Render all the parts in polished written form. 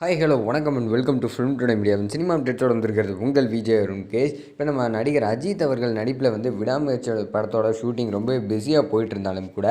Hi hello வணக்கம் and welcome to Film Today Media. Cinema அப்டேட்டோட வந்திருக்கிறது உங்கள் விஜய் அருண்கேஷ். இப்போ நம்ம நடிகர் அஜித் அவர்கள் நடிப்பில் விடாமுயற்சியோட படத்தோட ஷூட்டிங் ரொம்ப பிஸியாக போயிட்டு இருந்தாலும் கூட,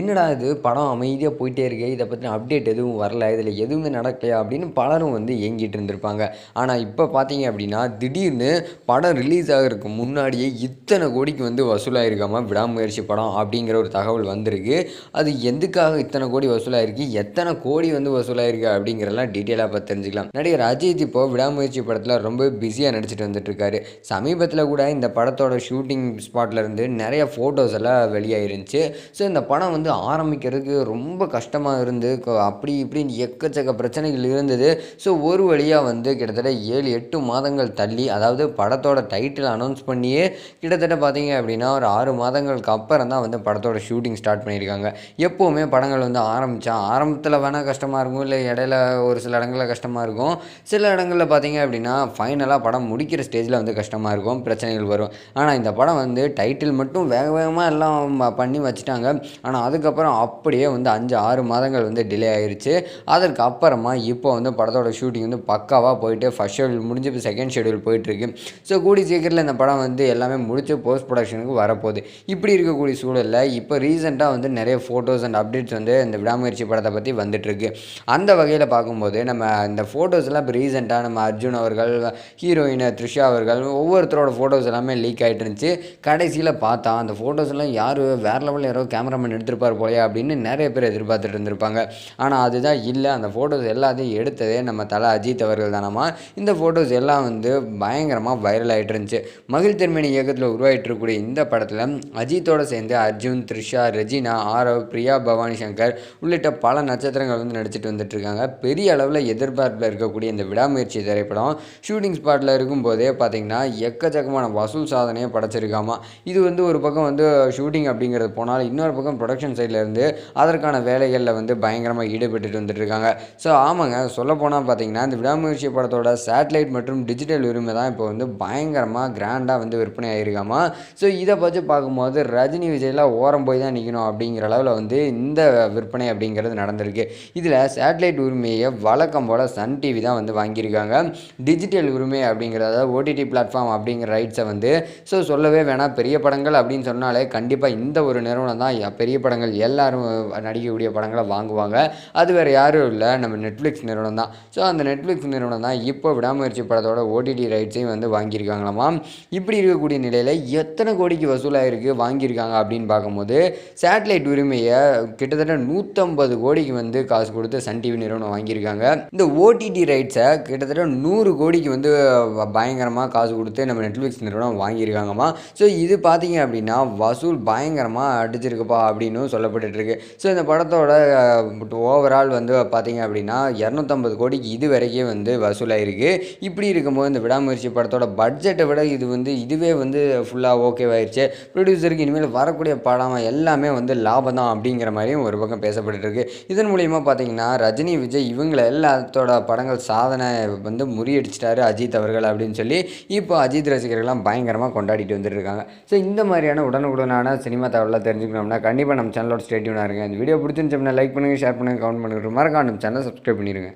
என்னடா இது படம் அமைதியாக போயிட்டே இருக்கே, இதை பற்றின அப்டேட் எதுவும் வரல, இதில் எதுவுமே நடக்கலையா அப்படின்னு பலரும் ஏங்கிட்டு இருந்திருப்பாங்க. ஆனால் இப்போ பார்த்தீங்க அப்படின்னா, திடீர்னு படம் ரிலீஸ் ஆகிறதுக்கு முன்னாடியே இத்தனை கோடிக்கு வசூலாயிருக்காமல் விடாமுயற்சி படம் அப்படிங்கிற ஒரு தகவல் வந்திருக்கு. அது எதுக்காக இத்தனை கோடி வசூலாயிருக்கு, எத்தனை கோடி வசூலாயிருக்கு அப்படிங்கிறலாம் டீட்டெயிலாக தெரிஞ்சுக்கலாம். நடிகர் அஜித் இப்போ விடாமுயற்சி படத்தில் ரொம்ப பிஸியாக நடிச்சிட்டு வந்துட்டு இருக்காரு. சமீபத்தில் கூட இந்த படத்தோட ஷூட்டிங் ஸ்பாட்ல இருந்து நிறைய ஃபோட்டோஸ் எல்லாம் வெளியாயிருந்துச்சு. ஸோ இந்த படம் ஆரம்பிக்கிறதுக்கு ரொம்ப கஷ்டமாக இருந்து அப்படி இப்படின்னு எக்கச்சக்க பிரச்சனைகள் இருந்தது. ஸோ ஒரு வழியாக கிட்டத்தட்ட 7-8 மாதங்கள் தள்ளி, அதாவது படத்தோட டைட்டில் அனௌன்ஸ் பண்ணியே கிட்டத்தட்ட பார்த்தீங்க அப்படின்னா ஒரு 6 மாதங்களுக்கு அப்புறம் தான் படத்தோட ஷூட்டிங் ஸ்டார்ட் பண்ணியிருக்காங்க. எப்போவுமே படங்கள் ஆரம்பித்தா ஆரம்பத்தில் வேணால் கஷ்டமாக இருக்கும், இல்லை இடையில ஒரு சில இடங்களில் கஷ்டமாக இருக்கும். சில இடங்களில் பார்த்தீங்க அப்படின்னா ஃபைனலாக படம் முடிக்கிற ஸ்டேஜில் கஷ்டமாக இருக்கும், பிரச்சனைகள் வரும். ஆனால் இந்த படம் டைட்டில் மட்டும் வேக வேகமாக எல்லாம் பண்ணி வச்சுட்டாங்க. ஆனால் அதுக்கப்புறம் அப்படியே 5-6 மாதங்கள் டிலே ஆயிடுச்சு. அதற்கு அப்புறமா இப்போ படத்தோட ஷூட்டிங் பக்காவாக போயிட்டு ஃபர்ஸ்ட் ஷெடியூல் முடிஞ்சு இப்போ செகண்ட் ஷெடியூல் போயிட்டுருக்கு. ஸோ கூடி சீக்கிரத்தில் இந்த படம் எல்லாமே முடிச்சு போஸ்ட் ப்ரொடக்ஷனுக்கு வரப்போகுது. இப்படி இருக்கக்கூடிய சூழலில் இப்போ ரீசெண்டாக நிறைய ஃபோட்டோஸ் அண்ட் அப்டேட்ஸ் இந்த விடாமுயற்சி படத்தை பற்றி வந்துட்டுருக்கு. அந்த வகையில் பார்க்கும்போது நம்ம இந்த ஃபோட்டோஸ்லாம் இப்போ ரீசெண்டாக நம்ம அர்ஜுன் அவர்கள், ஹீரோயின் த்ரிஷா அவர்கள், ஒவ்வொருத்தரோட ஃபோட்டோஸ் எல்லாமே லீக் ஆகிட்டு இருந்துச்சு. கடைசியில் பார்த்தா அந்த ஃபோட்டோஸ்லாம் யார் வேறு லெவலில் யாரோ கேமராமேன் எடுத்திருப்பார் போலையா அப்படின்னு நிறைய பேர் எதிர்பார்த்துட்டு இருந்திருப்பாங்க. ஆனால் அதுதான் இல்லை. அந்த ஃபோட்டோஸ் எல்லாத்தையும் எடுத்ததே நம்ம தலை அஜித் அவர்கள் தானமா. இந்த ஃபோட்டோஸ் எல்லாம் பயங்கரமாக வைரல் ஆகிட்டு இருந்துச்சு. மகிழ் திருமேனி இயக்கத்தில் உருவாகிட்டு இருக்கக்கூடிய இந்த படத்தில் அஜித்தோடு சேர்ந்து அர்ஜுன், த்ரிஷா, ரெஜினா, ஆரவ், பிரியா பவானி சங்கர் உள்ளிட்ட பல நட்சத்திரங்கள் நடிச்சிட்டு வந்துட்டு இருக்காங்க. பெரிய அளவில் எதிர்பார்ப்பில் இருக்கக்கூடிய இந்த விடாமுயற்சி திரைப்படம் ஷூட்டிங் ஸ்பாட்டில் இருக்கும்போதே பார்த்திங்கன்னா எக்கச்சக்கமான வசூல் சாதனையை படைச்சிருக்காமா. இது ஒரு பக்கம் ஷூட்டிங் அப்படிங்கிறது போனால், இன்னொரு பக்கம் ப்ரொடக்ஷன் சைடில் இருந்து அதற்கான வேலைகளில் பயங்கரமாக ஈடுபட்டு வந்துட்டுருக்காங்க. ஸோ ஆமாங்க, சொல்லப்போனால் பார்த்திங்கன்னா இந்த விடாமுயற்சி படத்தோட சேட்டலைட் மற்றும் டிஜிட்டல் உரிமை தான் இப்போ பயங்கரமாக கிராண்டாக விற்பனை ஆகிருக்காமா. ஸோ இதை பற்றி பார்க்கும்போது ரஜினி விஜய்லாம் ஓரம் போய் தான் நிற்கணும் அப்படிங்கிற அளவில் இந்த விற்பனை அப்படிங்கிறது நடந்திருக்கு. இதில் சேட்டலைட் உரிமையை வழக்கம் போல் சன் டிவி தான் வாங்கியிருக்காங்க. டிஜிட்டல் உரிமை அப்படிங்கிறத ஓடிடி பிளாட்ஃபார்ம் அப்படிங்கிற ரைட்ஸை ஸோ சொல்லவே வேணாம். பெரிய படங்கள் அப்படின்னு சொன்னாலே கண்டிப்பாக இந்த ஒரு நிறுவனம் தான் பெரிய படங்கள் எல்லாரும் நடிக்கக்கூடிய படங்களை வாங்குவாங்க. அது வேறு யாரும் இல்லை, நம்ம நெட்ஃப்ளிக்ஸ் நிறுவனம் தான். ஸோ அந்த நெட்ஃப்ளிக்ஸ் நிறுவனம் தான் இப்போ விடாமுயற்சி படத்தோட ஓடிடி ரைட்ஸையும் வாங்கியிருக்காங்களாமா. இப்படி இருக்கக்கூடிய நிலையில் எத்தனை கோடிக்கு வசூலாயிருக்கு வாங்கியிருக்காங்க அப்படின்னு பார்க்கும்போது, சேட்டலைட் உரிமையை கிட்டத்தட்ட 150 கோடிக்கு காசு கொடுத்து சன் டிவி நிறுவனம் வாங்கியிருக்காங்க. இந்த ஓடிடி ரைட்ஸை கிட்டத்தட்ட 100 கோடிக்கு பயங்கரமாக காசு கொடுத்து நம்ம நெட்ஃப்ளிக்ஸ் நிறுவனம் வாங்கியிருக்காங்கம்மா. ஸோ இது பார்த்தீங்க அப்படின்னா வசூல் பயங்கரமாக அடிச்சிருக்குப்பா அப்படின்னு சொல்லப்பட்டுருக்கு. ஸோ இந்த படத்தோட ஓவரால் பார்த்தீங்க அப்படின்னா 250 கோடிக்கு இது வரைக்கும் வசூலாயிருக்கு. இப்படி இருக்கும்போது இந்த விடாமுயற்சி படத்தோட பட்ஜெட்டை விட இதுவே ஃபுல்லாக ஓகேவாயிருச்சு. ப்ரொடியூசருக்கு இனிமேல் வரக்கூடிய படம் எல்லாமே லாபம் தான் அப்படிங்கிற மாதிரியும் ஒரு பக்கம் பேசப்பட்டுருக்கு. இதன் மூலிமா பார்த்தீங்கன்னா ரஜினி, விஜய் இவங்களை எல்லாத்தோட படங்கள் சாதனை முறியடிச்சிட்டாரு அஜித் அவர்கள் அப்படின்னு சொல்லி இப்போ அஜித் ரசிகர்கள்லாம் பயங்கரமாக கொண்டாடிட்டு வந்துட்டுருக்காங்க. ஸோ இந்த மாதிரியான உடனுக்குடனான சினிமா தகவலாம் தெரிஞ்சுக்கணும்னா கண்டிப்பாக நம்ம சேனலோட ஸ்டே டியூனாக இருங்க. இந்த வீடியோ பிடிச்சிருந்துச்சுன்னா லைக் பண்ணுங்கள், ஷேர் பண்ணுங்கள், கமெண்ட் பண்ணுங்கள், மறக்காம நம்ம சேனலை சப்ஸ்கிரைப் பண்ணிடுங்க.